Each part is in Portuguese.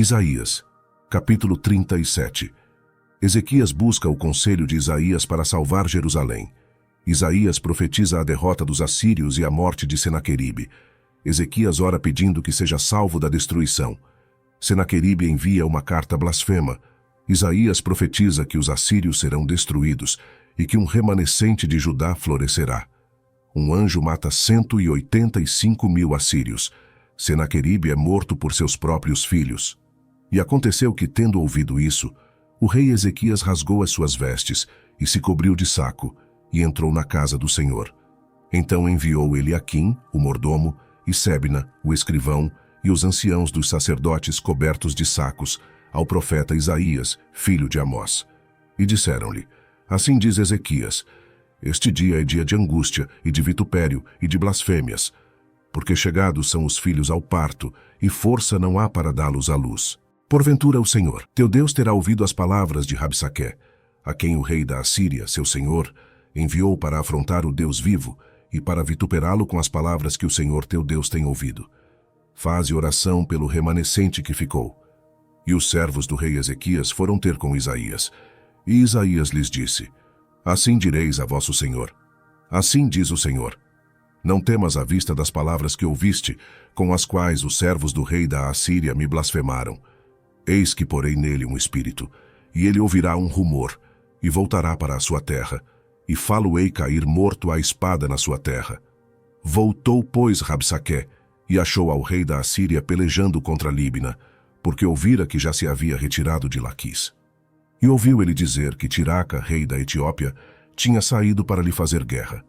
Isaías, capítulo 37. Ezequias busca o conselho de Isaías para salvar Jerusalém. Isaías profetiza a derrota dos assírios e a morte de Senaqueribe. Ezequias ora pedindo que seja salvo da destruição. Senaqueribe envia uma carta blasfema. Isaías profetiza que os assírios serão destruídos e que um remanescente de Judá florescerá. Um anjo mata 185.000 assírios. Senaqueribe é morto por seus próprios filhos. E aconteceu que, tendo ouvido isso, o rei Ezequias rasgou as suas vestes e se cobriu de saco e entrou na casa do Senhor. Então enviou Eliaquim, o mordomo, e Sebna, o escrivão, e os anciãos dos sacerdotes cobertos de sacos, ao profeta Isaías, filho de Amós. E disseram-lhe: Assim diz Ezequias: Este dia é dia de angústia, e de vitupério, e de blasfêmias, porque chegados são os filhos ao parto, e força não há para dá-los à luz. Porventura o Senhor, teu Deus, terá ouvido as palavras de Rabsaqué, a quem o rei da Assíria, seu senhor, enviou para afrontar o Deus vivo e para vituperá-lo com as palavras que o Senhor teu Deus tem ouvido. Faze oração pelo remanescente que ficou. E os servos do rei Ezequias foram ter com Isaías. E Isaías lhes disse: Assim direis a vosso senhor. Assim diz o Senhor: Não temas à vista das palavras que ouviste, com as quais os servos do rei da Assíria me blasfemaram. Eis que porei nele um espírito, e ele ouvirá um rumor, e voltará para a sua terra, e fá-lo-ei cair morto à espada na sua terra. Voltou, pois, Rabsaqué, e achou ao rei da Assíria pelejando contra Líbina, porque ouvira que já se havia retirado de Laquis. E ouviu ele dizer que Tiraca, rei da Etiópia, tinha saído para lhe fazer guerra.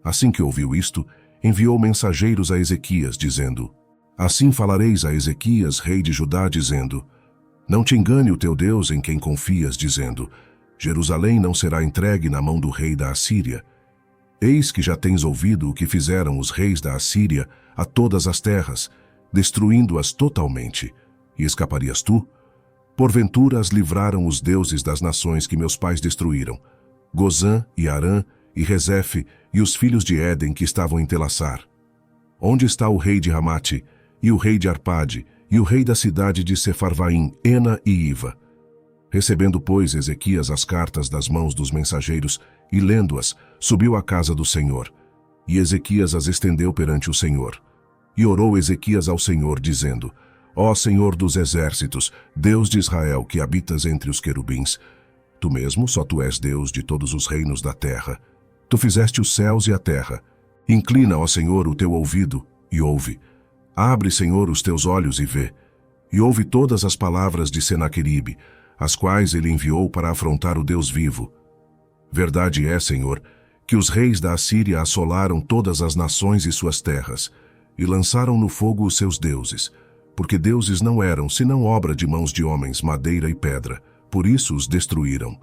Assim que ouviu isto, enviou mensageiros a Ezequias, dizendo: Assim falareis a Ezequias, rei de Judá, dizendo: Não te engane o teu Deus em quem confias, dizendo: Jerusalém não será entregue na mão do rei da Assíria. Eis que já tens ouvido o que fizeram os reis da Assíria a todas as terras, destruindo-as totalmente. E escaparias tu? Porventura as livraram os deuses das nações que meus pais destruíram, Gozã e Arã e Rezefe e os filhos de Éden que estavam em Telassar. Onde está o rei de Ramate, e o rei de Arpade, e o rei da cidade de Sefarvaim, Ena e Iva? Recebendo, pois, Ezequias as cartas das mãos dos mensageiros, e lendo-as, subiu à casa do Senhor. E Ezequias as estendeu perante o Senhor. E orou Ezequias ao Senhor, dizendo: Ó Senhor dos exércitos, Deus de Israel, que habitas entre os querubins, tu mesmo, só tu és Deus de todos os reinos da terra. Tu fizeste os céus e a terra. Inclina, ó Senhor, o teu ouvido, e ouve. Abre, Senhor, os teus olhos e vê. E ouve todas as palavras de Senaqueribe, as quais ele enviou para afrontar o Deus vivo. Verdade é, Senhor, que os reis da Assíria assolaram todas as nações e suas terras, e lançaram no fogo os seus deuses, porque deuses não eram, senão obra de mãos de homens, madeira e pedra, por isso os destruíram.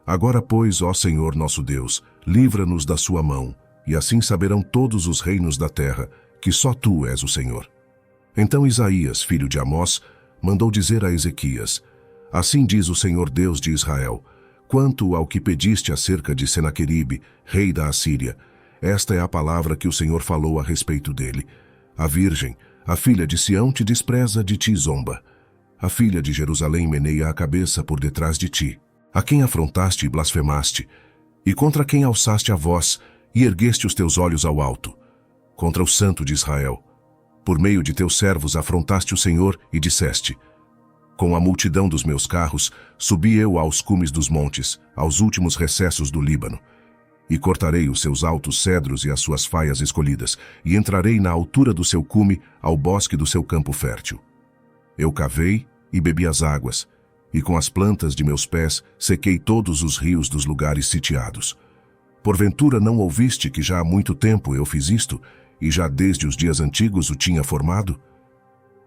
Agora, pois, ó Senhor nosso Deus, livra-nos da sua mão, e assim saberão todos os reinos da terra, que só tu és o Senhor. Então Isaías, filho de Amós, mandou dizer a Ezequias: Assim diz o Senhor Deus de Israel: Quanto ao que pediste acerca de Senaqueribe, rei da Assíria, esta é a palavra que o Senhor falou a respeito dele. A virgem, a filha de Sião, te despreza, de ti zomba. A filha de Jerusalém meneia a cabeça por detrás de ti, a quem afrontaste e blasfemaste, e contra quem alçaste a voz e ergueste os teus olhos ao alto, contra o Santo de Israel. Por meio de teus servos afrontaste o Senhor e disseste: Com a multidão dos meus carros, subi eu aos cumes dos montes, aos últimos recessos do Líbano. E cortarei os seus altos cedros e as suas faias escolhidas, e entrarei na altura do seu cume, ao bosque do seu campo fértil. Eu cavei e bebi as águas, e com as plantas de meus pés sequei todos os rios dos lugares sitiados. Porventura não ouviste que já há muito tempo eu fiz isto, e já desde os dias antigos o tinha formado?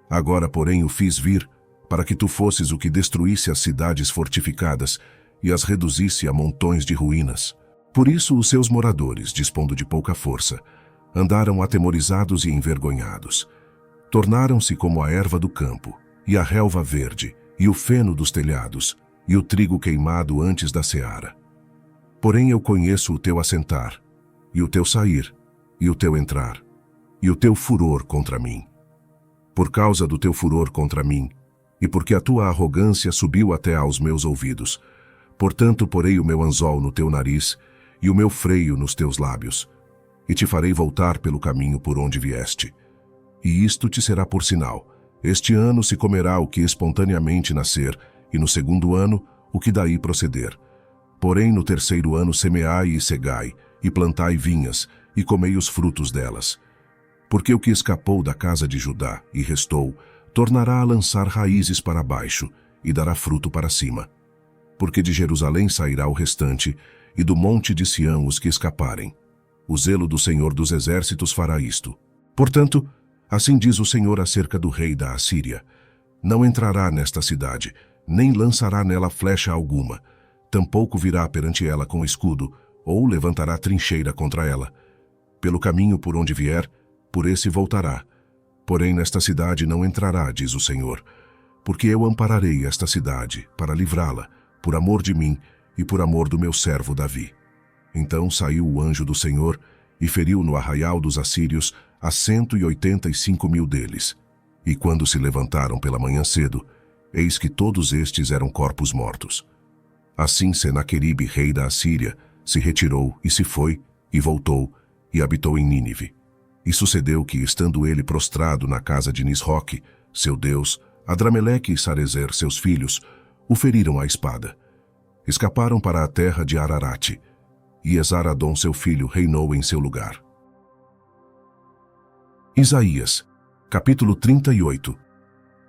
Agora, porém, o fiz vir, para que tu fosses o que destruísse as cidades fortificadas e as reduzisse a montões de ruínas. Por isso os seus moradores, dispondo de pouca força, andaram atemorizados e envergonhados. Tornaram-se como a erva do campo, e a relva verde, e o feno dos telhados, e o trigo queimado antes da seara. Porém eu conheço o teu assentar, e o teu sair, e o teu entrar, e o teu furor contra mim. Por causa do teu furor contra mim, e porque a tua arrogância subiu até aos meus ouvidos. Portanto, porei o meu anzol no teu nariz e o meu freio nos teus lábios, e te farei voltar pelo caminho por onde vieste. E isto te será por sinal: este ano se comerá o que espontaneamente nascer, e no segundo ano o que daí proceder. Porém, no terceiro ano semeai e cegai, e plantai vinhas, e comei os frutos delas. Porque o que escapou da casa de Judá e restou, tornará a lançar raízes para baixo, e dará fruto para cima. Porque de Jerusalém sairá o restante, e do monte de Sião os que escaparem. O zelo do Senhor dos Exércitos fará isto. Portanto, assim diz o Senhor acerca do rei da Assíria: não entrará nesta cidade, nem lançará nela flecha alguma, tampouco virá perante ela com escudo, ou levantará trincheira contra ela. Pelo caminho por onde vier, por esse voltará. Porém nesta cidade não entrará, diz o Senhor, porque eu ampararei esta cidade, para livrá-la, por amor de mim e por amor do meu servo Davi. Então saiu o anjo do Senhor e feriu no arraial dos assírios a 185.000 deles. E quando se levantaram pela manhã cedo, eis que todos estes eram corpos mortos. Assim Senaqueribe, rei da Assíria, se retirou e se foi, e voltou, e habitou em Nínive. E sucedeu que, estando ele prostrado na casa de Nisroque, seu deus, Adrameleque e Sarezer, seus filhos, o feriram à espada. Escaparam para a terra de Ararate, e Esaradom, seu filho, reinou em seu lugar. Isaías, capítulo 38.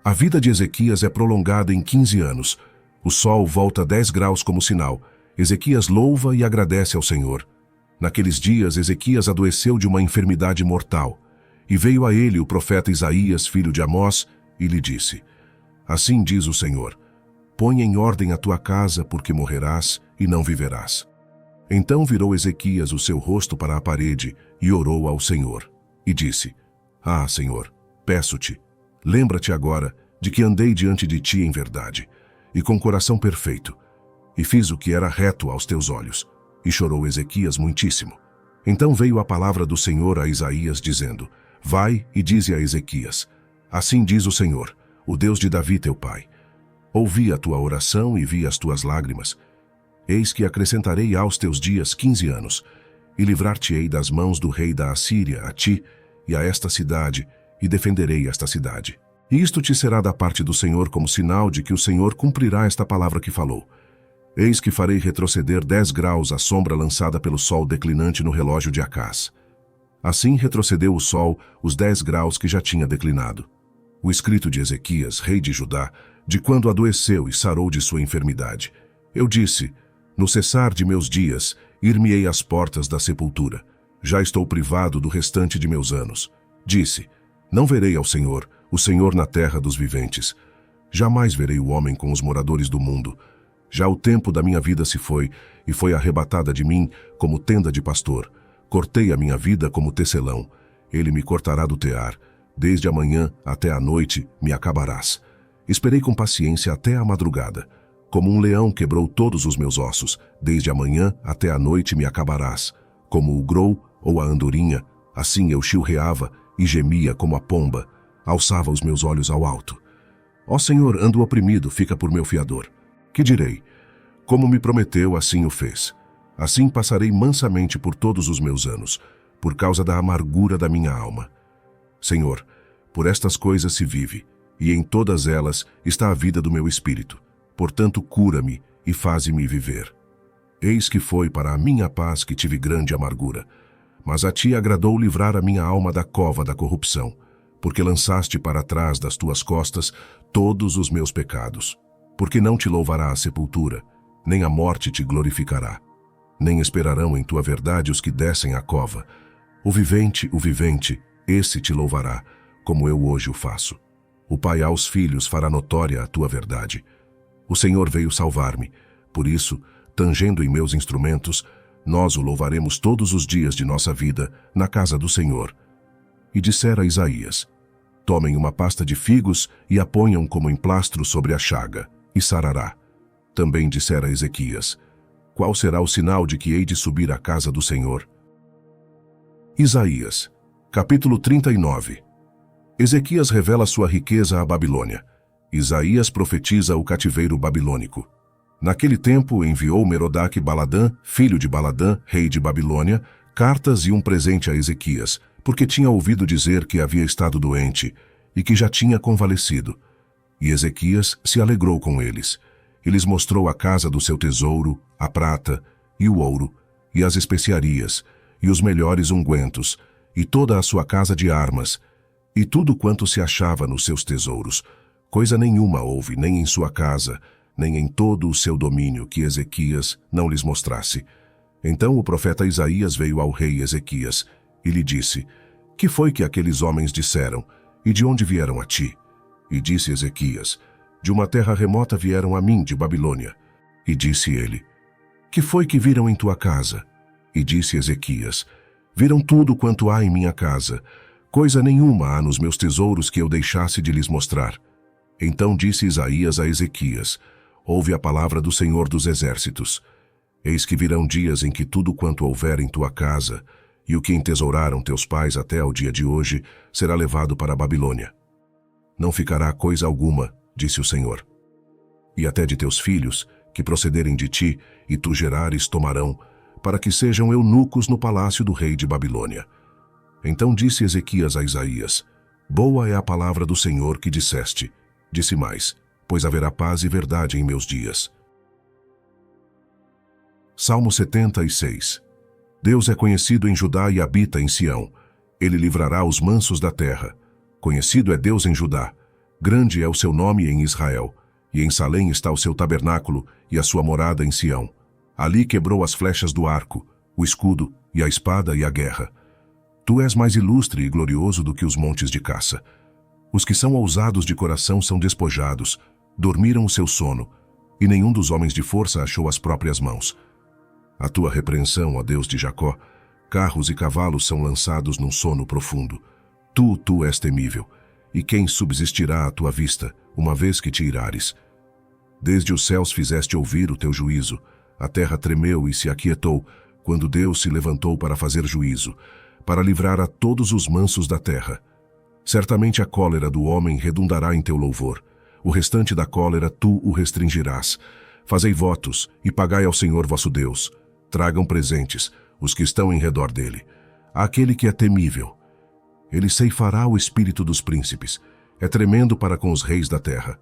A vida de Ezequias é prolongada em 15 anos. O sol volta 10 graus como sinal. Ezequias louva e agradece ao Senhor. Naqueles dias, Ezequias adoeceu de uma enfermidade mortal. E veio a ele o profeta Isaías, filho de Amós, e lhe disse: assim diz o Senhor: põe em ordem a tua casa, porque morrerás e não viverás. Então virou Ezequias o seu rosto para a parede e orou ao Senhor. E disse: ah, Senhor, peço-te, lembra-te agora de que andei diante de ti em verdade, e com coração perfeito, e fiz o que era reto aos teus olhos. E chorou Ezequias muitíssimo. Então veio a palavra do Senhor a Isaías, dizendo: vai e dize a Ezequias: assim diz o Senhor, o Deus de Davi teu pai: ouvi a tua oração e vi as tuas lágrimas. Eis que acrescentarei aos teus dias 15 anos, e livrar-te-ei das mãos do rei da Assíria a ti e a esta cidade, e defenderei esta cidade. E isto te será da parte do Senhor como sinal de que o Senhor cumprirá esta palavra que falou. Eis que farei retroceder 10 graus a sombra lançada pelo sol declinante no relógio de Acás. Assim retrocedeu o sol os 10 graus que já tinha declinado. O escrito de Ezequias, rei de Judá, de quando adoeceu e sarou de sua enfermidade. Eu disse: no cessar de meus dias, ir-me-ei às portas da sepultura. Já estou privado do restante de meus anos. Disse: não verei ao Senhor, o Senhor na terra dos viventes. Jamais verei o homem com os moradores do mundo. Já o tempo da minha vida se foi, e foi arrebatada de mim como tenda de pastor. Cortei a minha vida como tecelão. Ele me cortará do tear. Desde a manhã até a noite me acabarás. Esperei com paciência até a madrugada. Como um leão quebrou todos os meus ossos. Desde a manhã até a noite me acabarás. Como o grou ou a andorinha, assim eu chilreava e gemia como a pomba. Alçava os meus olhos ao alto. Ó Senhor, ando oprimido, fica por meu fiador. Que direi? Como me prometeu, assim o fez. Assim passarei mansamente por todos os meus anos, por causa da amargura da minha alma. Senhor, por estas coisas se vive, e em todas elas está a vida do meu espírito. Portanto, cura-me e faze-me viver. Eis que foi para a minha paz que tive grande amargura. Mas a ti agradou livrar a minha alma da cova da corrupção, porque lançaste para trás das tuas costas todos os meus pecados. Porque não te louvará a sepultura, nem a morte te glorificará. Nem esperarão em tua verdade os que descem à cova. O vivente, esse te louvará, como eu hoje o faço. O pai aos filhos fará notória a tua verdade. O Senhor veio salvar-me, por isso, tangendo em meus instrumentos, nós o louvaremos todos os dias de nossa vida na casa do Senhor. E dissera Isaías: tomem uma pasta de figos e a ponham como emplastro sobre a chaga, e sarará. Também dissera Ezequias: qual será o sinal de que hei de subir à casa do Senhor? Isaías, capítulo 39. Ezequias revela sua riqueza à Babilônia. Isaías profetiza o cativeiro babilônico. Naquele tempo enviou Merodach-Baladã, filho de Baladã, rei de Babilônia, cartas e um presente a Ezequias, porque tinha ouvido dizer que havia estado doente e que já tinha convalescido. E Ezequias se alegrou com eles. E lhes mostrou a casa do seu tesouro, a prata e o ouro, e as especiarias, e os melhores ungüentos, e toda a sua casa de armas, e tudo quanto se achava nos seus tesouros. Coisa nenhuma houve, nem em sua casa, nem em todo o seu domínio, que Ezequias não lhes mostrasse. Então o profeta Isaías veio ao rei Ezequias e lhe disse: Que foi que aqueles homens disseram, e de onde vieram a ti? E disse Ezequias: De uma terra remota vieram a mim, de Babilônia. E disse ele: Que foi que viram em tua casa? E disse Ezequias: Viram tudo quanto há em minha casa. Coisa nenhuma há nos meus tesouros que eu deixasse de lhes mostrar. Então disse Isaías a Ezequias: Ouve a palavra do Senhor dos Exércitos. Eis que virão dias em que tudo quanto houver em tua casa, e o que entesouraram teus pais até ao dia de hoje, será levado para a Babilônia. Não ficará coisa alguma, disse o Senhor. E até de teus filhos, que procederem de ti, e tu gerares, tomarão, para que sejam eunucos no palácio do rei de Babilônia. Então disse Ezequias a Isaías: Boa é a palavra do Senhor que disseste. Disse mais: Pois haverá paz e verdade em meus dias. Salmo 76. Deus é conhecido em Judá e habita em Sião. Ele livrará os mansos da terra. Conhecido é Deus em Judá. Grande é o seu nome em Israel. E em Salém está o seu tabernáculo e a sua morada em Sião. Ali quebrou as flechas do arco, o escudo e a espada e a guerra. Tu és mais ilustre e glorioso do que os montes de caça. Os que são ousados de coração são despojados, dormiram o seu sono, e nenhum dos homens de força achou as próprias mãos. A tua repreensão, ó Deus de Jacó, carros e cavalos são lançados num sono profundo. Tu és temível, e quem subsistirá à tua vista, uma vez que te irares? Desde os céus fizeste ouvir o teu juízo, a terra tremeu e se aquietou, quando Deus se levantou para fazer juízo, para livrar a todos os mansos da terra. Certamente a cólera do homem redundará em teu louvor. O restante da cólera tu o restringirás. Fazei votos e pagai ao Senhor vosso Deus. Tragam presentes, os que estão em redor dele. Àquele que é temível. Ele ceifará o espírito dos príncipes. É tremendo para com os reis da terra.